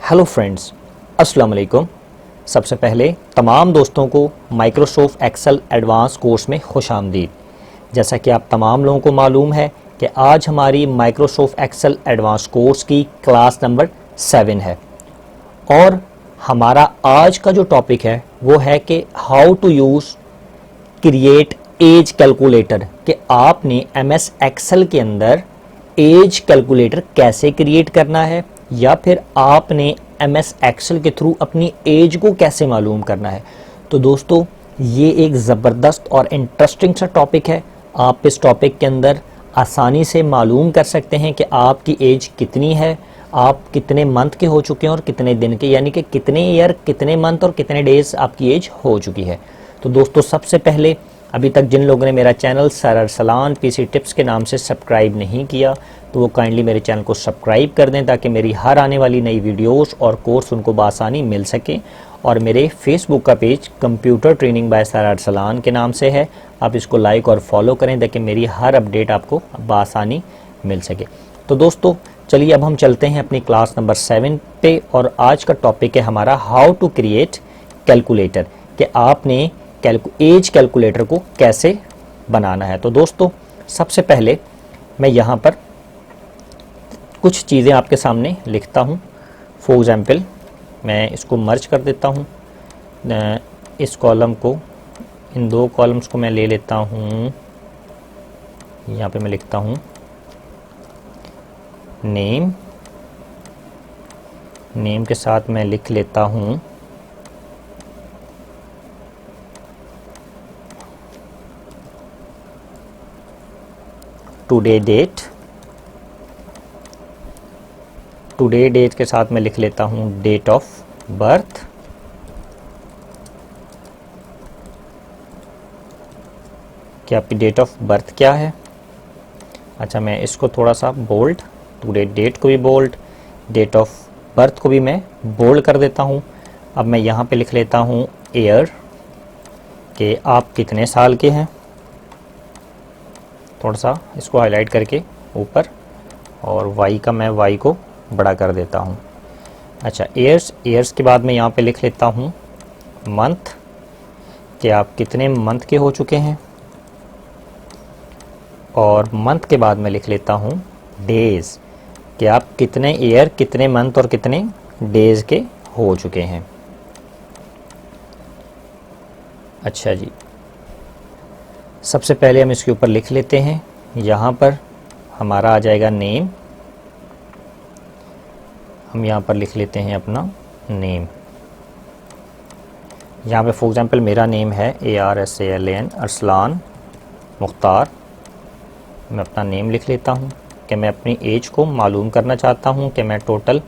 Hello friends, अस्सलाम वालेकुम। सबसे पहले तमाम दोस्तों को माइक्रोसॉफ्ट एक्सेल एडवांस कोर्स में खुशामदीद। जैसा कि आप तमाम लोगों को मालूम है कि आज हमारी माइक्रोसॉफ्ट एक्सेल एडवांस कोर्स की क्लास नंबर 7 है और हमारा आज का जो टॉपिक है वो है कि how to use create as calculator, कि आपने एमएस एक्सेल के अंदर एज कैलकुलेटर कैसे क्रिएट करना है या फिर आपने एमएस एक्सेल के थ्रू अपनी एज को कैसे मालूम करना है। तो दोस्तों, ये एक ज़बरदस्त और इंटरेस्टिंग सा टॉपिक है। आप इस टॉपिक के अंदर आसानी से मालूम कर सकते हैं कि आपकी एज कितनी है, आप कितने मंथ के हो चुके हैं और कितने दिन के, यानी कि कितने ईयर, कितने मंथ और कितने डेज आपकी एज हो चुकी है। तो दोस्तों, सबसे पहले अभी तक जिन लोगों ने मेरा channel sir Arsalan PC tips के नाम से सब्सक्राइब नहीं किया तो वो काइंडली मेरे चैनल को सब्सक्राइब कर दें ताकि मेरी हर आने वाली नई वीडियोस और कोर्स उनको बआसानी मिल सके। और मेरे फेसबुक का page computer training bye sir Arsalan के नाम से है, आप इसको लाइक और फॉलो करें ताकि मेरी हर अपडेट आपको बआसानी मिल सके। तो दोस्तों, चलिए अब हम चलते हैं अपनी क्लास नंबर 7 पे और आज का टॉपिक है हमारा हाउ टू क्रिएट कैलकुलेटर, कि आपने एज कैलकुलेटर को कैसे बनाना है। तो दोस्तों, सबसे पहले मैं यहाँ पर कुछ चीज़ें आपके सामने लिखता हूँ। फॉर एग्जाम्पल मैं इसको मर्ज कर देता हूँ, इस कॉलम को, इन दो कॉलम्स को मैं ले लेता हूँ। यहाँ पे मैं लिखता हूँ नेम, नेम के साथ मैं लिख लेता हूँ टुडे डेट, टुडे डेट के साथ मैं लिख लेता हूँ डेट ऑफ बर्थ, कि आपकी डेट ऑफ बर्थ क्या है। अच्छा, मैं इसको थोड़ा सा बोल्ड, टुडे डेट को भी बोल्ड, डेट ऑफ बर्थ को भी मैं बोल्ड कर देता हूँ। अब मैं यहाँ पे लिख लेता हूँ ईयर, कि आप कितने साल के हैं, थोड़ा सा इसको हाईलाइट करके ऊपर, और वाई का मैं वाई को बड़ा कर देता हूँ। अच्छा, ईयर्स, ईयर्स के बाद मैं यहाँ पे लिख लेता हूँ मंथ, कि आप कितने मंथ के हो चुके हैं, और मंथ के बाद मैं लिख लेता हूँ डेज़, कि आप कितने ईयर, कितने मंथ और कितने डेज़ के हो चुके हैं। अच्छा जी, सबसे पहले हम इसके ऊपर लिख लेते हैं, यहाँ पर हमारा आ जाएगा नेम, हम यहाँ पर लिख लेते हैं अपना नेम। यहाँ पे फॉर एग्जांपल मेरा नेम है ARSALAN, अरसलान मुख्तार। मैं अपना नेम लिख लेता हूँ कि मैं अपनी एज को मालूम करना चाहता हूँ कि मैं टोटल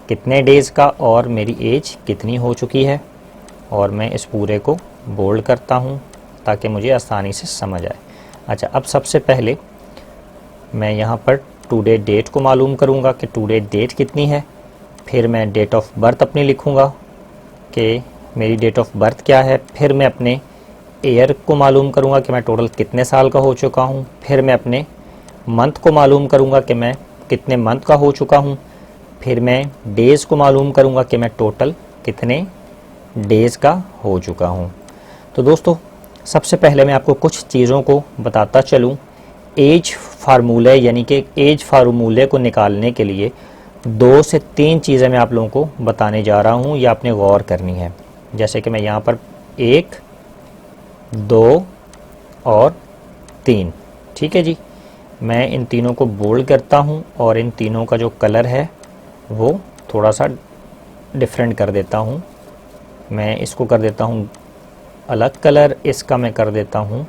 कितने डेज़ का और मेरी एज कितनी हो चुकी है, और मैं इस पूरे को बोल्ड करता हूँ ताकि मुझे आसानी से समझ आए। अच्छा, अब सबसे पहले मैं यहाँ पर टुडे डेट को मालूम करूँगा कि टुडे डेट कितनी है, फिर मैं डेट ऑफ बर्थ अपनी लिखूँगा कि मेरी डेट ऑफ बर्थ क्या है, फिर मैं अपने ईयर को मालूम करूँगा कि मैं टोटल कितने साल का हो चुका हूँ, फिर मैं अपने मंथ को मालूम करूँगा कि मैं कितने मंथ का हो चुका हूँ, फिर मैं डेज़ को मालूम करूँगा कि मैं टोटल कितने डेज़ का हो चुका हूँ। तो दोस्तों, सबसे पहले मैं आपको कुछ चीज़ों को बताता चलूँ। एज फार्मूले, यानी कि एज फार्मूले को निकालने के लिए 2 से 3 चीज़ें मैं आप लोगों को बताने जा रहा हूँ, या आपने गौर करनी है। जैसे कि मैं यहाँ पर 1, 2 और 3, ठीक है जी। मैं इन तीनों को बोल्ड करता हूँ और इन तीनों का जो कलर है वो थोड़ा सा डिफरेंट कर देता हूँ। मैं इसको कर देता हूँ अलग कलर, इसका मैं कर देता हूँ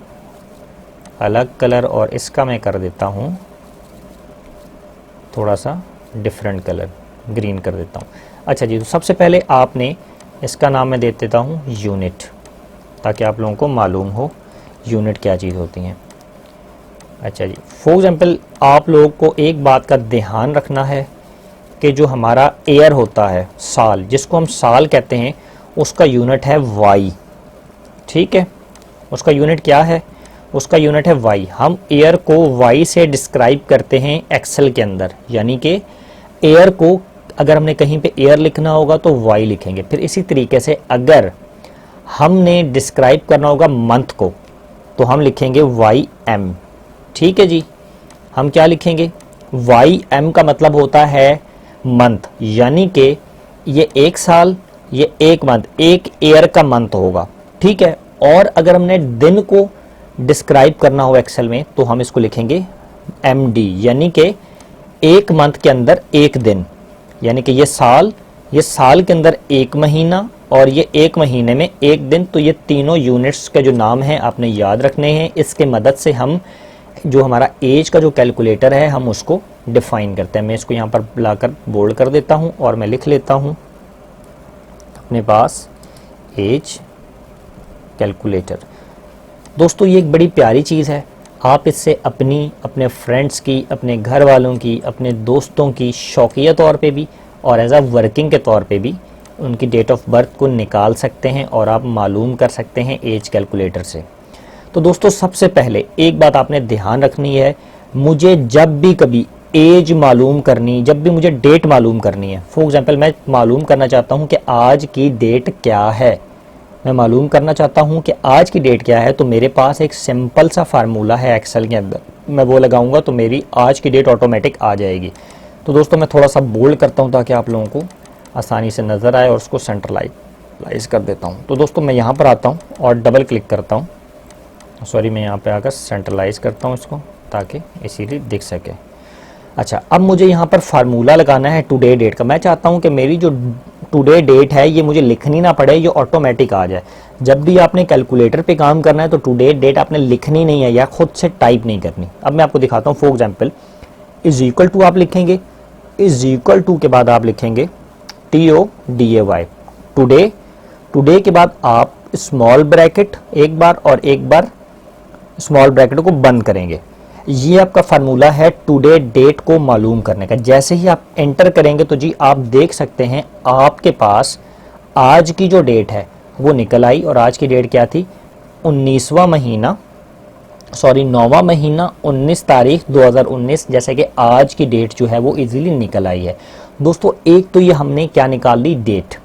अलग कलर, और इसका मैं कर देता हूँ थोड़ा सा डिफरेंट कलर, ग्रीन कर देता हूँ। अच्छा जी, तो सबसे पहले आपने इसका नाम मैं दे देता हूँ यूनिट, ताकि आप लोगों को मालूम हो यूनिट क्या चीज़ होती हैं। अच्छा जी, फॉर एग्जांपल आप लोगों को एक बात का ध्यान रखना है कि जो हमारा ईयर होता है, साल, जिसको हम साल कहते हैं, उसका यूनिट है वाई, ठीक है। उसका यूनिट क्या है, उसका यूनिट है वाई। हम ईयर को वाई से डिस्क्राइब करते हैं एक्सेल के अंदर, यानी कि ईयर को अगर हमने कहीं पे ईयर लिखना होगा तो वाई लिखेंगे। फिर इसी तरीके से अगर हमने डिस्क्राइब करना होगा मंथ को तो हम लिखेंगे वाई एम। ठीक है जी, हम क्या लिखेंगे, वाई एम का मतलब होता है मंथ, यानी कि ये एक साल, ये एक मंथ, एक ईयर का मंथ होगा। ठीक है, और अगर हमने दिन को डिस्क्राइब करना हो एक्सेल में तो हम इसको लिखेंगे एम डी, यानी कि एक मंथ के अंदर एक दिन, यानी कि ये साल के अंदर एक महीना और ये एक महीने में एक दिन। तो ये तीनों यूनिट्स के जो नाम हैं आपने याद रखने हैं। इसके मदद से हम जो हमारा एज का जो कैलकुलेटर है हम उसको डिफाइन करते हैं। मैं इसको यहाँ पर लाकर बोल्ड कर देता हूँ और मैं लिख लेता हूँ अपने पास एज कैलकुलेटर। दोस्तों ये एक बड़ी प्यारी चीज़ है, आप इससे अपने फ्रेंड्स की, अपने घर वालों की, अपने दोस्तों की शौकिया तौर पे भी और एज अ वर्किंग के तौर पे भी उनकी डेट ऑफ बर्थ को निकाल सकते हैं और आप मालूम कर सकते हैं एज कैलकुलेटर से। तो दोस्तों सबसे पहले एक बात आपने ध्यान रखनी है, मुझे जब भी कभी एज मालूम करनी, जब भी मुझे डेट मालूम करनी है, फॉर एग्जांपल मैं मालूम करना चाहता हूं कि आज की डेट क्या है, मैं मालूम करना चाहता हूं कि आज की डेट क्या है, तो मेरे पास एक सिंपल सा फार्मूला है एक्सेल के अंदर, मैं वो लगाऊंगा तो मेरी आज की डेट ऑटोमेटिक आ जाएगी। तो दोस्तों मैं थोड़ा सा बोल्ड करता हूं ताकि आप लोगों को आसानी से नज़र आए और उसको सेंट्रलाइज कर देता हूं। तो दोस्तों मैं यहाँ पर आता हूँ और डबल क्लिक करता हूँ, सॉरी मैं यहाँ पे आकर सेंट्रलाइज करता हूँ इसको ताकि इसीलिए दिख सके। अच्छा, अब मुझे यहाँ पर फार्मूला लगाना है टुडे डेट का। मैं चाहता हूँ कि मेरी जो टुडे डेट है ये मुझे लिखनी ना पड़े, ये ऑटोमेटिक आ जाए। जब भी आपने कैलकुलेटर पे काम करना है तो टुडे डेट आपने लिखनी नहीं है या खुद से टाइप नहीं करनी। अब मैं आपको दिखाता हूँ, for example is equal to आप लिखेंगे, इज इक्वल टू के बाद आप लिखेंगे TODAY टुडे के बाद आप स्मॉल ब्रैकेट एक बार और एक बार स्मॉल ब्रैकेट को बंद करेंगे। ये आपका फार्मूला है टुडे डेट को मालूम करने का। जैसे ही आप एंटर करेंगे तो जी आप देख सकते हैं आपके पास आज की जो डेट है वो निकल आई। और आज की डेट क्या थी, 9वां महीना 19 तारीख 2019। जैसे कि आज की डेट जो है वो इजीली निकल आई है। दोस्तों एक तो ये हमने क्या निकाल ली, डेट।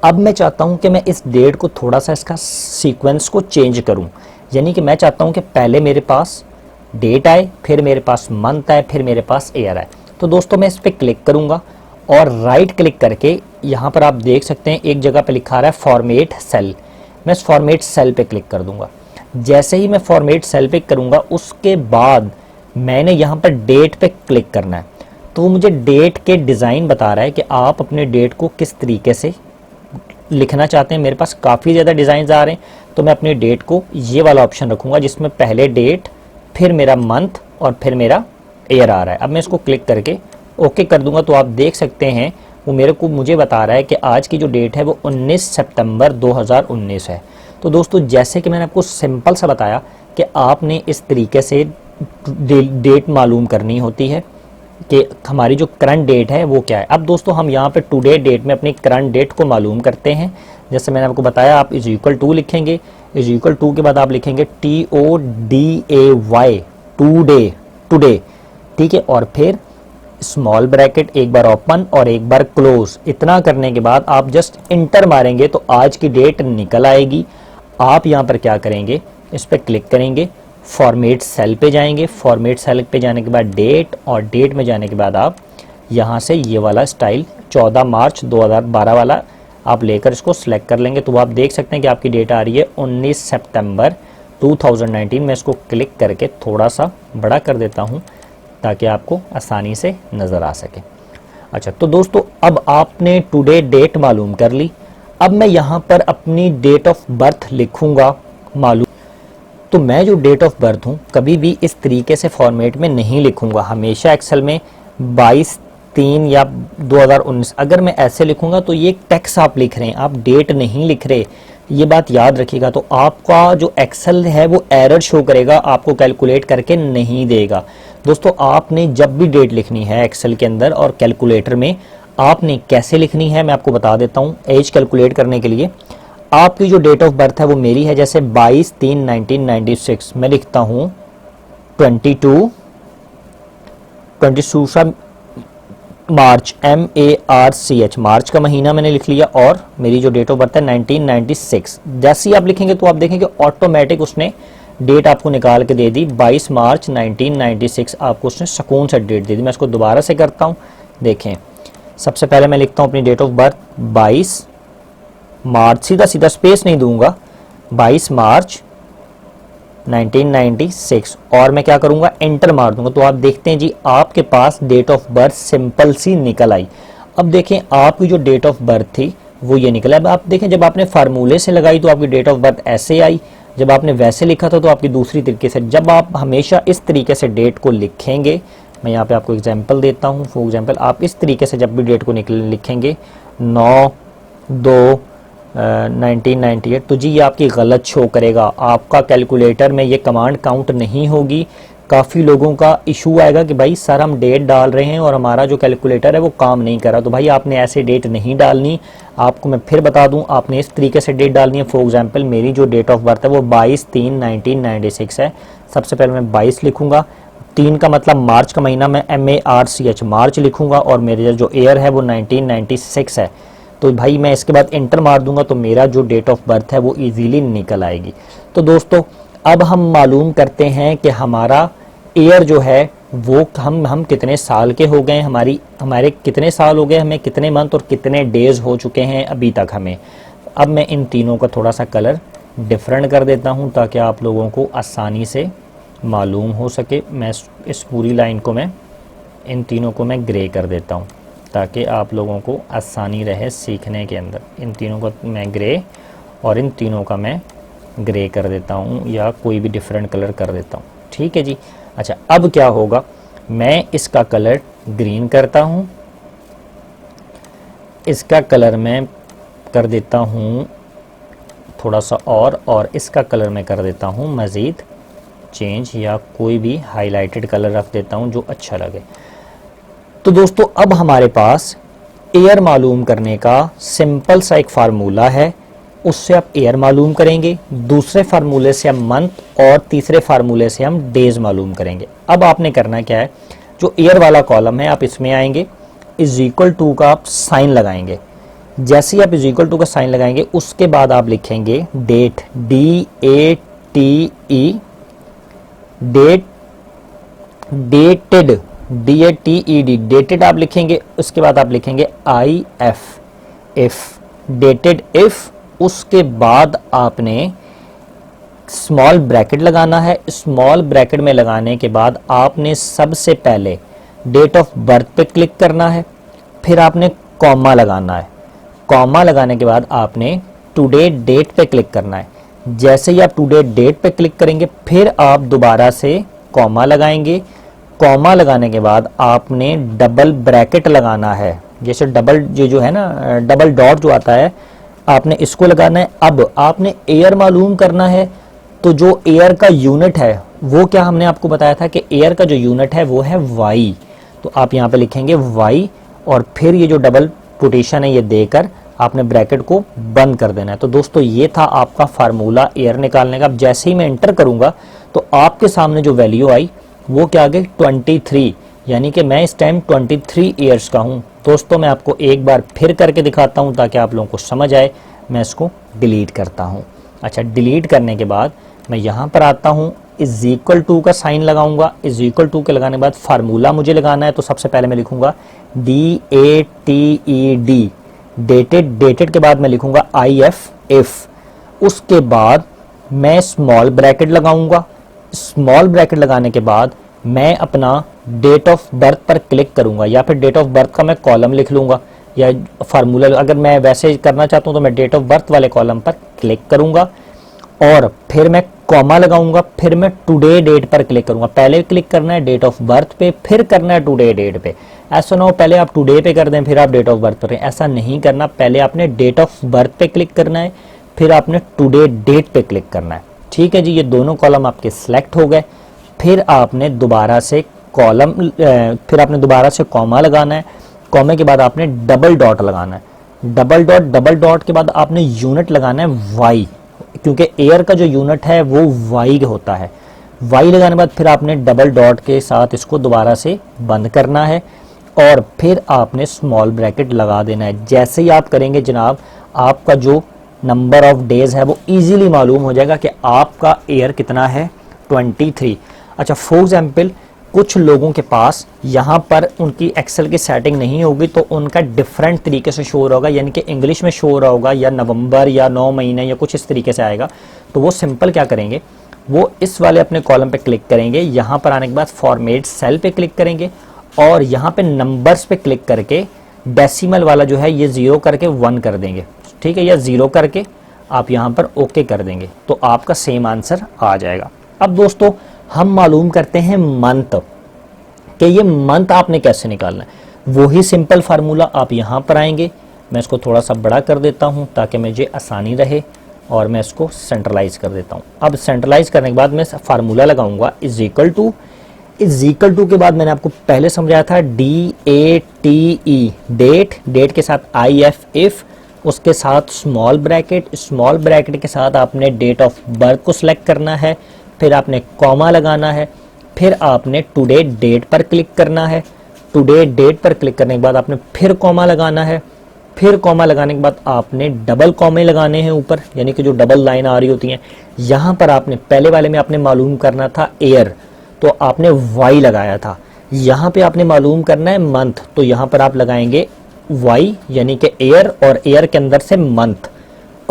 अब मैं चाहता हूं कि मैं इस डेट को थोड़ा सा इसका सीक्वेंस को चेंज करूं, यानी कि मैं चाहता हूं कि पहले मेरे पास डेट आए, फिर मेरे पास मंथ आए, फिर मेरे पास ईयर आए। तो दोस्तों मैं इस पर क्लिक करूंगा और राइट क्लिक करके यहाँ पर आप देख सकते हैं एक जगह पे लिखा रहा है फॉर्मेट सेल। मैं इस फॉर्मेट सेल पे क्लिक कर दूंगा। जैसे ही मैं फॉर्मेट सेल पे करूंगा उसके बाद मैंने यहाँ पर डेट पे क्लिक करना है। तो मुझे डेट के डिज़ाइन बता रहा है कि आप अपने डेट को किस तरीके से लिखना चाहते हैं। मेरे पास काफ़ी ज़्यादा डिज़ाइन आ रहे हैं तो मैं अपनी डेट को ये वाला ऑप्शन रखूँगा जिसमें पहले डेट, फिर मेरा मंथ और फिर मेरा ईयर आ रहा है। अब मैं इसको क्लिक करके ओके कर दूंगा तो आप देख सकते हैं वो मुझे बता रहा है कि आज की जो डेट है वो 19 सितंबर 2019 है। तो दोस्तों जैसे कि मैंने आपको सिंपल सा बताया कि आपने इस तरीके से डेट मालूम करनी होती है कि हमारी जो करंट डेट है वो क्या है। अब दोस्तों हम यहाँ पे टुडे डेट में अपनी करंट डेट को मालूम करते हैं। जैसे मैंने आपको बताया, आप इज इक्वल टू लिखेंगे, इज इक्वल टू के बाद आप लिखेंगे TODAY टुडे, ठीक है, और फिर स्मॉल ब्रैकेट एक बार ओपन और एक बार क्लोज। इतना करने के बाद आप जस्ट इंटर मारेंगे तो आज की डेट निकल आएगी। आप यहाँ पर क्या करेंगे, इस पर क्लिक करेंगे, फॉर्मेट सेल पे जाएंगे, फॉर्मेट सेल पे जाने के बाद डेट, और डेट में जाने के बाद आप यहाँ से ये वाला स्टाइल 14 मार्च 2012 वाला आप लेकर इसको सिलेक्ट कर लेंगे। तो आप देख सकते हैं कि आपकी डेट आ रही है 19 सितंबर 2019। मैं इसको क्लिक करके थोड़ा सा बड़ा कर देता हूँ ताकि आपको आसानी से नज़र आ सके। अच्छा, तो दोस्तों अब आपने टुडे डेट मालूम कर ली। अब मैं यहाँ पर अपनी डेट ऑफ बर्थ लिखूँगा मालूम। तो मैं जो डेट ऑफ बर्थ हूँ कभी भी इस तरीके से फॉर्मेट में नहीं लिखूँगा। हमेशा एक्सेल में 22/3 या 2019 अगर मैं ऐसे लिखूँगा तो ये टेक्स्ट आप लिख रहे हैं, आप डेट नहीं लिख रहे, ये बात याद रखिएगा। तो आपका जो एक्सेल है वो एरर शो करेगा, आपको कैलकुलेट करके नहीं देगा। दोस्तों आपने जब भी डेट लिखनी है एक्सेल के अंदर और कैलकुलेटर में, आपने कैसे लिखनी है मैं आपको बता देता हूँ। एज कैलकुलेट करने के लिए आपकी जो डेट ऑफ बर्थ है वो मेरी है जैसे 22/3/1996, मैं लिखता हूँ 22 सा मार्च, MARCH, मार्च का महीना मैंने लिख लिया, और मेरी जो डेट ऑफ बर्थ है 1996। जैसे ही आप लिखेंगे तो आप देखेंगे ऑटोमेटिक उसने डेट आपको निकाल के दे दी, 22 मार्च 1996 आपको उसने सुकून से डेट दे दी। मैं इसको दोबारा से करता हूँ, देखें। सबसे पहले मैं लिखता हूँ अपनी डेट ऑफ बर्थ 22 मार्च, सीधा सीधा स्पेस नहीं दूंगा, 22 मार्च 1996, और मैं क्या करूंगा, एंटर मार दूंगा। तो आप देखते हैं जी आपके पास डेट ऑफ बर्थ सिंपल सी निकल आई। अब देखें आपकी जो डेट ऑफ बर्थ थी वो ये निकला। अब आप देखें जब आपने फार्मूले से लगाई तो आपकी डेट ऑफ बर्थ ऐसे आई, जब आपने वैसे लिखा था तो आपकी दूसरी तरीके से। जब आप हमेशा इस तरीके से डेट को लिखेंगे, मैं यहाँ पे आपको एग्जांपल देता हूँ। फॉर एग्जांपल आप इस तरीके से जब भी डेट को लिखेंगे 9/2/1998, तो जी ये आपकी गलत शो करेगा, आपका कैलकुलेटर में ये कमांड काउंट नहीं होगी। काफ़ी लोगों का इशू आएगा कि भाई सर हम डेट डाल रहे हैं और हमारा जो कैलकुलेटर है वो काम नहीं कर रहा। तो भाई आपने ऐसे डेट नहीं डालनी, आपको मैं फिर बता दूं, आपने इस तरीके से डेट डालनी है। फॉर एग्जांपल मेरी जो डेट ऑफ बर्थ है वो 22/3/1996 है। सबसे पहले मैं 22 लिखूंगा, 3 का मतलब मार्च का महीना, मैं MARCH मार्च लिखूंगा, और मेरे जो ईयर है वो 1996 है। तो भाई मैं इसके बाद इंटर मार दूंगा तो मेरा जो डेट ऑफ बर्थ है वो इजीली निकल आएगी। तो दोस्तों अब हम मालूम करते हैं कि हमारा ईयर जो है वो हम कितने साल के हो गए, हमारे कितने साल हो गए, हमें कितने मंथ और कितने डेज हो चुके हैं अभी तक हमें। अब मैं इन तीनों का थोड़ा सा कलर डिफरेंट कर देता हूं ताकि आप लोगों को आसानी से मालूम हो सके। मैं इस पूरी लाइन को मैं इन तीनों को मैं ग्रे कर देता हूं ताकि आप लोगों को आसानी रहे सीखने के अंदर। इन तीनों को मैं ग्रे और इन तीनों का मैं ग्रे कर देता हूँ या कोई भी डिफरेंट कलर कर देता हूँ, ठीक है जी। अच्छा अब क्या होगा, मैं इसका कलर ग्रीन करता हूँ, इसका कलर मैं कर देता हूँ थोड़ा सा और इसका कलर मैं कर देता हूँ मज़ीद चेंज, या कोई भी हाईलाइटेड कलर रख देता हूँ जो अच्छा लगे। तो दोस्तों अब हमारे पास ईयर मालूम करने का सिंपल सा एक फार्मूला है, उससे आप ईयर मालूम करेंगे, दूसरे फार्मूले से हम मंथ और तीसरे फार्मूले से हम डेज मालूम करेंगे। अब आपने करना क्या है, जो ईयर वाला कॉलम है आप इसमें आएंगे, इज इक्वल टू का आप साइन लगाएंगे। जैसे ही आप इज इक्वल टू का साइन लगाएंगे उसके बाद आप लिखेंगे date, DATE, date, dated, DATED, dated आप लिखेंगे। उसके बाद आप लिखेंगे IF, इफ, डेटेड इफ। उसके बाद आपने स्मॉल ब्रैकेट लगाना है। स्मॉल ब्रैकेट में लगाने के बाद आपने सबसे पहले डेट ऑफ बर्थ पे क्लिक करना है, फिर आपने कॉमा लगाना है। कॉमा लगाने के बाद आपने टुडे डेट पे क्लिक करना है। जैसे ही आप टुडे डेट पे क्लिक करेंगे फिर आप दोबारा से कॉमा लगाएंगे। कॉमा लगाने के बाद आपने डबल ब्रैकेट लगाना है, जैसे डबल जो है ना डबल डॉट जो आता है आपने इसको लगाना है। अब आपने ईयर मालूम करना है, तो जो ईयर का यूनिट है वो क्या हमने आपको बताया था कि ईयर का जो यूनिट है वो है वाई। तो आप यहाँ पे लिखेंगे वाई और फिर ये जो डबल कोटेशन है ये देकर आपने ब्रैकेट को बंद कर देना है। तो दोस्तों ये था आपका फार्मूला ईयर निकालने का। अब जैसे ही मैं एंटर करूंगा तो आपके सामने जो वैल्यू आई वो क्या आ गई 23, यानी कि मैं इस टाइम 23 ईयर्स का हूँ। दोस्तों मैं आपको एक बार फिर करके दिखाता हूँ ताकि आप लोगों को समझ आए। मैं इसको डिलीट करता हूँ। अच्छा डिलीट करने के बाद मैं यहाँ पर आता हूँ, इज इक्वल टू का साइन लगाऊंगा। इज इक्वल टू के लगाने के बाद फार्मूला मुझे लगाना है, तो सबसे पहले मैं लिखूंगा DATED, डेटेड। डेटेड के बाद मैं लिखूंगा IF, इफ। उसके बाद मैं स्मॉल ब्रैकेट लगाऊंगा। स्मॉल ब्रैकेट लगाने के बाद मैं अपना डेट ऑफ बर्थ पर क्लिक करूंगा, या फिर डेट ऑफ बर्थ का मैं कॉलम लिख लूंगा, या फार्मूला अगर मैं वैसे करना चाहता हूं तो मैं डेट ऑफ बर्थ वाले कॉलम पर क्लिक करूंगा और फिर मैं कॉमा लगाऊंगा। फिर मैं टुडे डेट पर क्लिक करूंगा। पहले क्लिक करना है डेट ऑफ बर्थ पे, फिर करना है टुडे डेट पे। ऐसा ना हो पहले आप टुडे पे कर दें फिर आप डेट ऑफ बर्थ पर, ऐसा नहीं करना। पहले आपने डेट ऑफ बर्थ पे क्लिक करना है, फिर आपने टुडे डेट पे क्लिक करना है। ठीक है जी, ये दोनों कॉलम आपके सिलेक्ट हो गए। फिर आपने दोबारा से कॉमा लगाना है। कॉमे के बाद आपने डबल डॉट लगाना है। डबल डॉट के बाद आपने यूनिट लगाना है वाई, क्योंकि एयर का जो यूनिट है वो वाई होता है। वाई लगाने के बाद फिर आपने डबल डॉट के साथ इसको दोबारा से बंद करना है और फिर आपने स्मॉल ब्रैकेट लगा देना है। जैसे ही आप करेंगे जनाब, आपका जो नंबर ऑफ डेज है वो इजीली मालूम हो जाएगा कि आपका ईयर कितना है, 23। अच्छा, फॉर एग्जाम्पल कुछ लोगों के पास यहाँ पर उनकी एक्सेल की सेटिंग नहीं होगी तो उनका डिफरेंट तरीके से शो हो रहा होगा, यानी कि इंग्लिश में शो हो रहा होगा या नवंबर या 9 महीने या कुछ इस तरीके से आएगा। तो वो सिंपल क्या करेंगे, वो इस वाले अपने कॉलम पे क्लिक करेंगे, यहाँ पर आने के बाद फॉर्मेट सेल पे क्लिक करेंगे और यहाँ पे नंबर्स पे क्लिक करके डेसिमल वाला जो है ये 0 करके 1 कर देंगे, ठीक है, या 0 करके आप यहाँ पर ओके कर देंगे तो आपका सेम आंसर आ जाएगा। अब दोस्तों हम मालूम करते हैं मंथ, कि ये मंथ आपने कैसे निकालना है। वही सिंपल फार्मूला आप यहाँ पर आएंगे, मैं इसको थोड़ा सा बड़ा कर देता हूँ ताकि मुझे आसानी रहे और मैं इसको सेंट्रलाइज कर देता हूँ। अब सेंट्रलाइज करने के बाद मैं फार्मूला लगाऊंगा इज इक्वल टू के बाद मैंने आपको पहले समझाया था DATE, डेट के साथ IF, इफ, उसके साथ स्मॉल ब्रैकेट के साथ आपने डेट ऑफ बर्थ को सिलेक्ट करना है, फिर आपने कॉमा लगाना है, फिर आपने टुडे डेट पर क्लिक करना है, टुडे डेट पर क्लिक करने के बाद आपने फिर कॉमा लगाना है, फिर कॉमा लगाने के बाद आपने डबल कॉमे लगाने हैं ऊपर, यानी कि जो डबल लाइन आ रही होती हैं। यहाँ पर आपने पहले वाले में आपने मालूम करना था ईयर, तो आपने Y लगाया था। यहाँ पे आपने मालूम करना है मंथ, तो यहाँ पर आप लगाएंगे Y यानी कि ईयर और ईयर के अंदर से मंथ,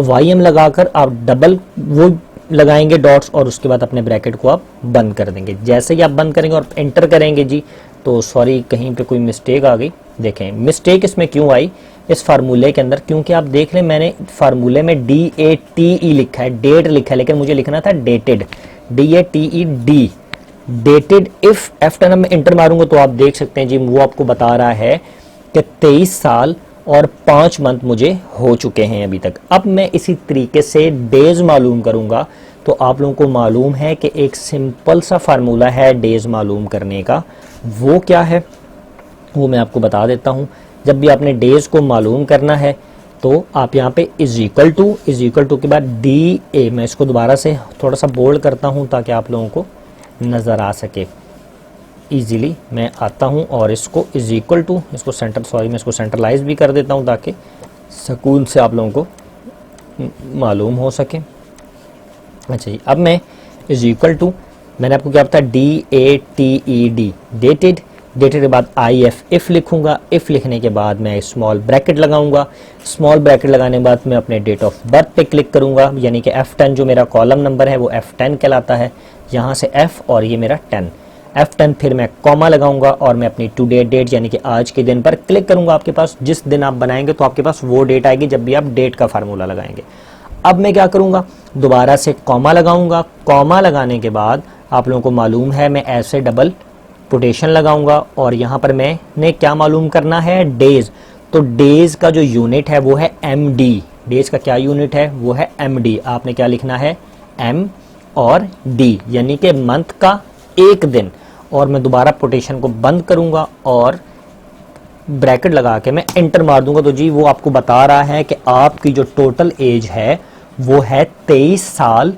YM लगाकर आप डबल वो लगाएंगे डॉट्स और उसके बाद अपने ब्रैकेट को आप बंद कर देंगे। जैसे ही आप बंद करेंगे और एंटर करेंगे जी, तो सॉरी कहीं पे कोई मिस्टेक आ गई। देखें मिस्टेक इसमें क्यों आई इस फार्मूले के अंदर, क्योंकि आप देख लें मैंने फार्मूले में DATE लिखा है, डेट लिखा है, लेकिन मुझे लिखना था dated, DATED, dated. If F10 में एंटर मारूंगा तो आप देख सकते हैं जी वो आपको बता रहा है कि 23 साल और 5 मंथ मुझे हो चुके हैं अभी तक। अब मैं इसी तरीके से डेज मालूम करूंगा, तो आप लोगों को मालूम है कि एक सिंपल सा फार्मूला है डेज मालूम करने का। वो क्या है वो मैं आपको बता देता हूं। जब भी आपने डेज को मालूम करना है तो आप यहाँ पे इज इक्वल टू के बाद DA, मैं इसको दोबारा से थोड़ा सा बोल्ड करता हूँ ताकि आप लोगों को नज़र आ सके इजीली। मैं आता हूं और इसको इज इक्वल टू, इसको मैं इसको सेंट्रलाइज भी कर देता हूं ताकि सुकून से आप लोगों को मालूम हो सके। अच्छा जी, अब मैं इज इक्वल टू, मैंने आपको क्या बताया DATED, डेटेड के बाद IF, इफ लिखूंगा, इफ लिखने के बाद मैं स्मॉल ब्रैकेट लगाऊंगा, स्मॉल ब्रैकेट लगाने के बाद मैं अपने डेट ऑफ बर्थ पे क्लिक करूंगा, यानी कि F10 जो मेरा कॉलम नंबर है वो F10 कहलाता है, यहाँ से F और ये मेरा 10, F10, फिर मैं कॉमा लगाऊंगा और मैं अपनी टुडे डेट यानी कि आज के दिन पर क्लिक करूंगा। आपके पास जिस दिन आप बनाएंगे तो आपके पास वो डेट आएगी जब भी आप डेट का फार्मूला लगाएंगे। अब मैं क्या करूंगा, दोबारा से कॉमा लगाऊंगा, कॉमा लगाने के बाद आप लोगों को मालूम है मैं ऐसे डबल कोटेशन लगाऊंगा और यहाँ पर मैंने क्या मालूम करना है डेज, तो डेज का जो यूनिट है वो है MD, डेज का क्या यूनिट है वो है MD। आपने क्या लिखना है M और D, यानी कि मंथ का एक दिन। और मैं दोबारा कोटेशन को बंद करूंगा और ब्रैकेट लगा के मैं एंटर मार दूंगा, तो जी वो आपको बता रहा है कि आपकी जो टोटल एज है वो है 23 साल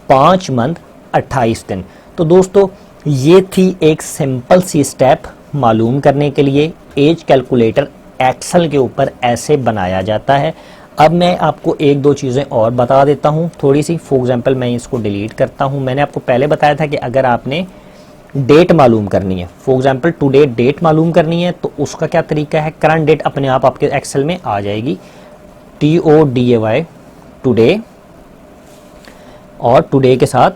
5 मंथ 28 दिन। तो दोस्तों ये थी एक सिंपल सी स्टेप मालूम करने के लिए। एज कैलकुलेटर एक्सेल के ऊपर ऐसे बनाया जाता है। अब मैं आपको एक दो चीज़ें और बता देता हूँ थोड़ी सी। फॉर एग्जांपल मैं इसको डिलीट करता हूँ। मैंने आपको पहले बताया था कि अगर आपने डेट मालूम करनी है, फॉर एग्जांपल टुडे डेट मालूम करनी है, तो उसका क्या तरीका है, करंट डेट अपने आप आपके एक्सेल में आ जाएगी, TODAY टुडे, और टुडे के साथ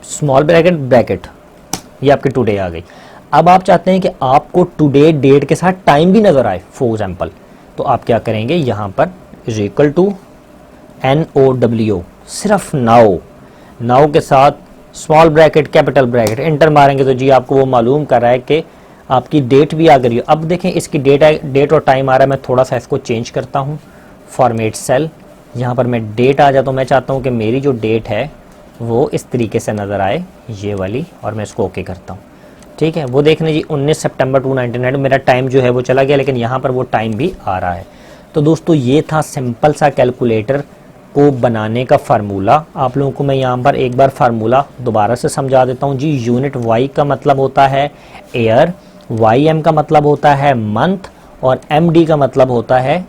स्मॉल ब्रैकेट ब्रैकेट, ये आपकी टुडे आ गई। अब आप चाहते हैं कि आपको टुडे डेट के साथ टाइम भी नजर आए फॉर एग्जांपल, तो आप क्या करेंगे, यहाँ पर इज इक्वल टू NOW, सिर्फ नाउ के साथ small bracket capital bracket enter मारेंगे तो जी आपको वो मालूम कर रहा है कि आपकी डेट भी आ गई है। अब देखें इसकी डेट और टाइम आ रहा है। मैं थोड़ा सा इसको चेंज करता हूँ, फॉर्मेट सेल, यहाँ पर मैं डेट आ जाता हूँ। मैं चाहता हूँ कि मेरी जो डेट है वो इस तरीके से नज़र आए, ये वाली, और मैं इसको ओके करता हूँ। ठीक है, वो देखने जी 19 सितंबर 1999 मेरा टाइम जो है वो चला गया, लेकिन यहाँ पर वो टाइम भी आ रहा है। तो दोस्तों ये था सिंपल सा कैलकुलेटर को बनाने का फार्मूला। आप लोगों को मैं यहाँ पर एक बार फार्मूला दोबारा से समझा देता हूँ जी। यूनिट वाई का मतलब होता है एयर, YM का मतलब होता है मंथ और MD का मतलब होता है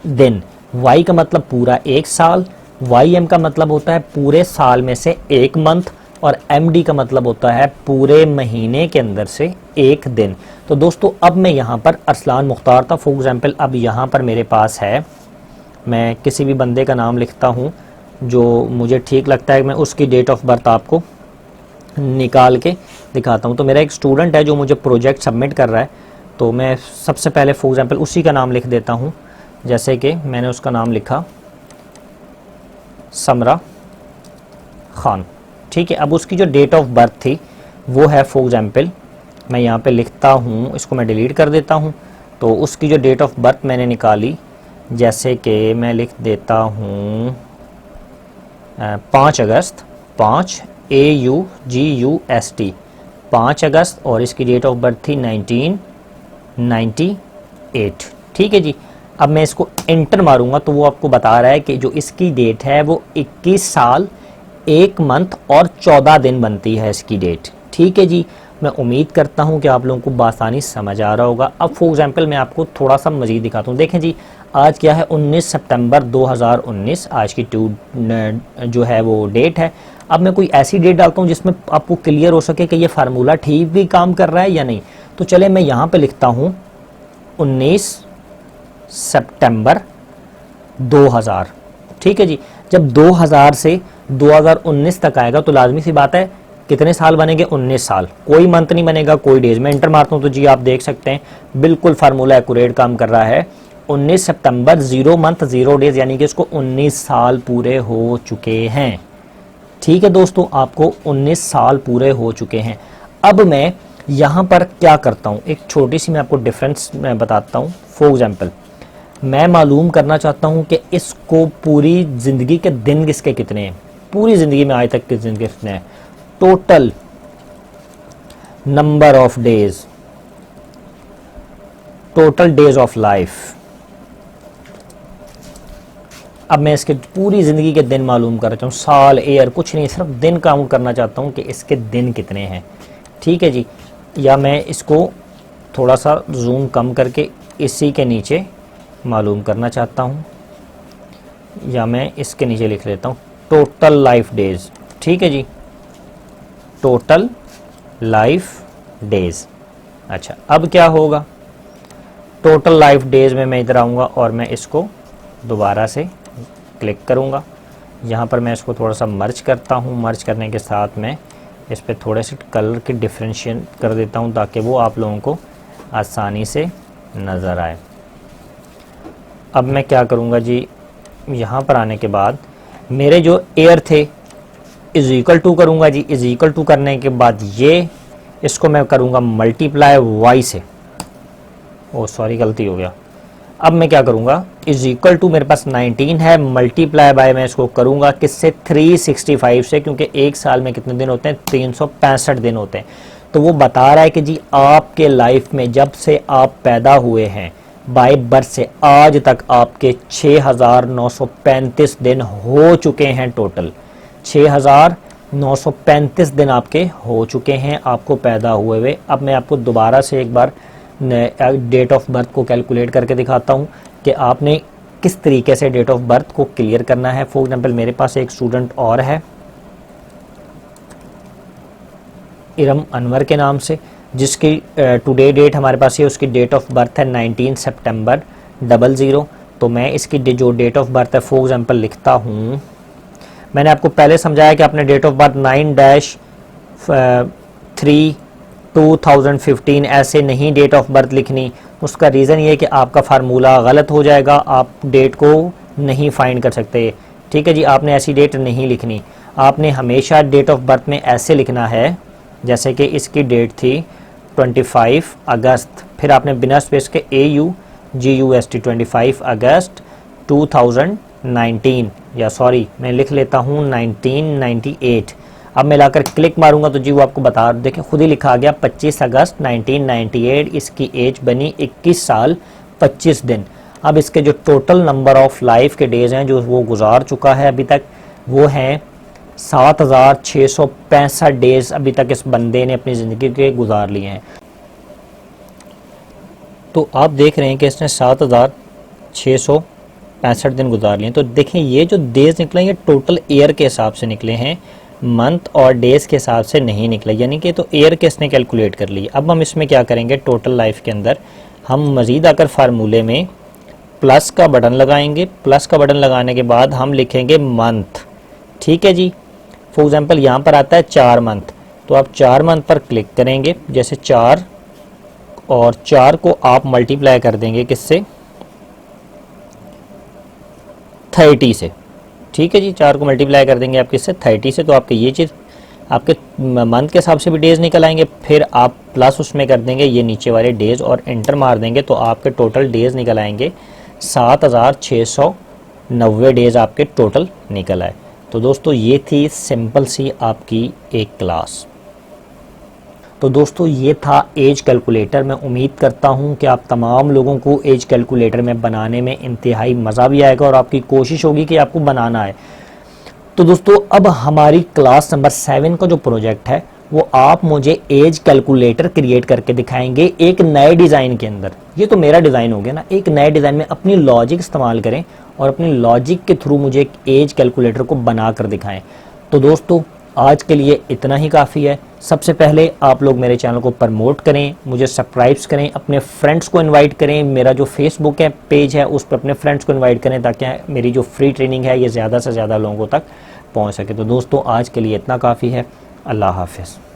दिन। Y का मतलब पूरा एक साल, YM का मतलब होता है पूरे साल में से एक मंथ, और MD का मतलब होता है पूरे महीने के अंदर से एक दिन। तो दोस्तों अब मैं यहाँ पर अरसलान मुख्तार था फॉर एग्जाम्पल, अब यहाँ पर मेरे पास है, मैं किसी भी बंदे का नाम लिखता हूँ जो मुझे ठीक लगता है, मैं उसकी डेट ऑफ बर्थ आपको निकाल के दिखाता हूँ। तो मेरा एक स्टूडेंट है जो मुझे प्रोजेक्ट सबमिट कर रहा है, तो मैं सबसे पहले फॉर एग्जाम्पल उसी का नाम लिख देता हूँ। जैसे कि मैंने उसका नाम लिखा समरा खान, ठीक है। अब उसकी जो डेट ऑफ बर्थ थी वो है फॉर एग्जाम्पल, मैं यहाँ पे लिखता हूँ, इसको मैं डिलीट कर देता हूँ। तो उसकी जो डेट ऑफ बर्थ मैंने निकाली, जैसे कि मैं लिख देता हूँ 5 अगस्त, 5 AUGUST 5 अगस्त, और इसकी डेट ऑफ बर्थ थी 1998, ठीक है जी। अब मैं इसको एंटर मारूंगा तो वो आपको बता रहा है कि जो इसकी डेट है वो 21 साल 1 मंथ और 14 दिन बनती है इसकी डेट, ठीक है जी। मैं उम्मीद करता हूं कि आप लोगों को बासानी समझ आ रहा होगा। अब फॉर एग्जांपल मैं आपको थोड़ा सा मज़ीद दिखाता हूं। देखें जी, आज क्या है, 19 सितंबर 2019 आज की जो है वो डेट है। अब मैं कोई ऐसी डेट डालता हूं जिसमें आपको क्लियर हो सके कि ये फार्मूला ठीक भी काम कर रहा है या नहीं। तो चले मैं यहाँ पे लिखता हूँ 19 सितंबर 2000, ठीक है जी। जब 2000 से 2019 तक आएगा तो लाजमी सी बात है कितने साल बनेंगे, 19 साल। कोई मंथ नहीं बनेगा, कोई डेज। मैं एंटर मारता हूँ तो जी आप देख सकते हैं बिल्कुल फार्मूला एक्यूरेट काम कर रहा है। 19 सितंबर 0 मंथ 0 डेज, यानी कि इसको 19 साल पूरे हो चुके हैं, ठीक है दोस्तों। आपको 19 साल पूरे हो चुके हैं। अब मैं यहाँ पर क्या करता हूँ, एक छोटी सी मैं आपको डिफरेंस मैं बताता हूँ। फॉर एग्जाम्पल मैं मालूम करना चाहता हूँ कि इसको पूरी ज़िंदगी के दिन किसके कितने हैं, पूरी ज़िंदगी में आज तक के दिन कितने हैं, total number of days, total days of life. अब मैं इसके पूरी ज़िंदगी के दिन मालूम करना चाहता हूँ, साल ईयर कुछ नहीं, सिर्फ दिन काउंट करना चाहता हूँ कि इसके दिन कितने हैं, ठीक है जी। या मैं इसको थोड़ा सा जूम कम करके इसी के नीचे मालूम करना चाहता हूँ, या मैं इसके नीचे लिख लेता हूँ टोटल लाइफ डेज, ठीक है जी, टोटल लाइफ डेज। अच्छा अब क्या होगा, टोटल लाइफ डेज में मैं इधर आऊँगा और मैं इसको दोबारा से क्लिक करूँगा। यहाँ पर मैं इसको थोड़ा सा मर्ज करता हूँ, मर्ज करने के साथ मैं इस पर थोड़े से कलर के डिफ्रेंशिएट कर देता हूँ ताकि वो आप लोगों को आसानी से नज़र आए। अब मैं क्या करूँगा जी, यहाँ पर आने के बाद मेरे जो एयर थे इज इक्वल टू करूँगा जी, इज इक्वल टू करने के बाद ये इसको मैं करूँगा मल्टीप्लाई y से, ओ सॉरी गलती हो गया। अब मैं क्या करूँगा, इज इक्वल टू मेरे पास 19 है, मल्टीप्लाई बाय मैं इसको करूँगा किससे, 365 से, क्योंकि एक साल में कितने दिन होते हैं, 365 दिन होते हैं। तो वो बता रहा है कि जी आपके लाइफ में जब से आप पैदा हुए हैं बाय बर्थ से आज तक आपके 6935 दिन हो चुके हैं, टोटल 6935 दिन आपके हो चुके हैं आपको पैदा हुए हुए। अब मैं आपको दोबारा से एक बार डेट ऑफ बर्थ को कैलकुलेट करके दिखाता हूँ कि आपने किस तरीके से डेट ऑफ बर्थ को क्लियर करना है। फॉर एग्जाम्पल मेरे पास एक स्टूडेंट और है इरम अनवर के नाम से, जिसकी टुडे डेट हमारे पास है, उसकी डेट ऑफ बर्थ है 19 सितंबर 00। तो मैं इसकी जो डेट ऑफ बर्थ है फॉर एग्जांपल लिखता हूँ, मैंने आपको पहले समझाया कि आपने डेट ऑफ बर्थ 9-3-2015 ऐसे नहीं डेट ऑफ बर्थ लिखनी। उसका रीज़न ये है कि आपका फार्मूला गलत हो जाएगा, आप डेट को नहीं फाइंड कर सकते, ठीक है जी। आपने ऐसी डेट नहीं लिखनी, आपने हमेशा डेट ऑफ बर्थ में ऐसे लिखना है जैसे कि इसकी डेट थी 25 अगस्त, फिर आपने बिना स्पेस के AUGUST 25 अगस्त 2019, या सॉरी मैं लिख लेता हूँ 1998। अब मैं लाकर क्लिक मारूंगा तो जी वो आपको बता, देखिए खुद ही लिखा गया 25 अगस्त 1998, इसकी एज बनी 21 साल 25 दिन। अब इसके जो टोटल नंबर ऑफ लाइफ के डेज हैं जो वो गुजार चुका है अभी तक, वो हैं 7665 डेज अभी तक इस बंदे ने अपनी ज़िंदगी के गुजार लिए हैं। तो आप देख रहे हैं कि इसने 7,665 दिन गुजार लिए। तो देखें ये जो डेज निकले ये टोटल ईयर के हिसाब से निकले हैं, मंथ और डेज के हिसाब से नहीं निकले, यानी कि तो ईयर के इसने कैलकुलेट कर लिए। अब हम इसमें क्या करेंगे, टोटल लाइफ के अंदर हम मज़ीद आकर फार्मूले में प्लस का बटन लगाएंगे। प्लस का बटन लगाने के बाद हम लिखेंगे मंथ, ठीक है जी। फॉर एग्जांपल यहाँ पर आता है 4 मंथ, तो आप 4 मंथ पर क्लिक करेंगे। जैसे 4 और 4 को आप मल्टीप्लाई कर देंगे किससे, 30 से, ठीक है जी। 4 को मल्टीप्लाई कर देंगे आप किससे, 30 से। तो आपके ये चीज़ आपके मंथ के हिसाब से भी डेज निकल आएंगे। फिर आप प्लस उसमें कर देंगे ये नीचे वाले डेज और एंटर मार देंगे, तो आपके टोटल डेज निकल आएंगे 7,690 डेज आपके टोटल निकल आए। तो दोस्तों ये थी सिंपल सी आपकी एक क्लास। तो दोस्तों ये था एज कैलकुलेटर। मैं उम्मीद करता हूँ कि आप तमाम लोगों को एज कैलकुलेटर में बनाने में इंतहाई मज़ा भी आएगा और आपकी कोशिश होगी कि आपको बनाना है। तो दोस्तों अब हमारी क्लास नंबर 7 का जो प्रोजेक्ट है वो आप मुझे एज कैलकुलेटर क्रिएट करके दिखाएंगे एक नए डिज़ाइन के अंदर। ये तो मेरा डिज़ाइन हो गया ना, एक नए डिज़ाइन में अपनी लॉजिक इस्तेमाल करें और अपनी लॉजिक के थ्रू मुझे एक एज कैलकुलेटर को बना कर दिखाएं। तो दोस्तों आज के लिए इतना ही काफ़ी है। सबसे पहले आप लोग मेरे चैनल को प्रमोट करें, मुझे सब्सक्राइब करें, अपने फ्रेंड्स को इनवाइट करें। मेरा जो फेसबुक है पेज है उस पर अपने फ्रेंड्स को इनवाइट करें ताकि मेरी जो फ्री ट्रेनिंग है ये ज़्यादा से ज़्यादा लोगों तक पहुंच सके। तो दोस्तों आज के लिए इतना काफ़ी है। अल्लाह हाफ़िज़।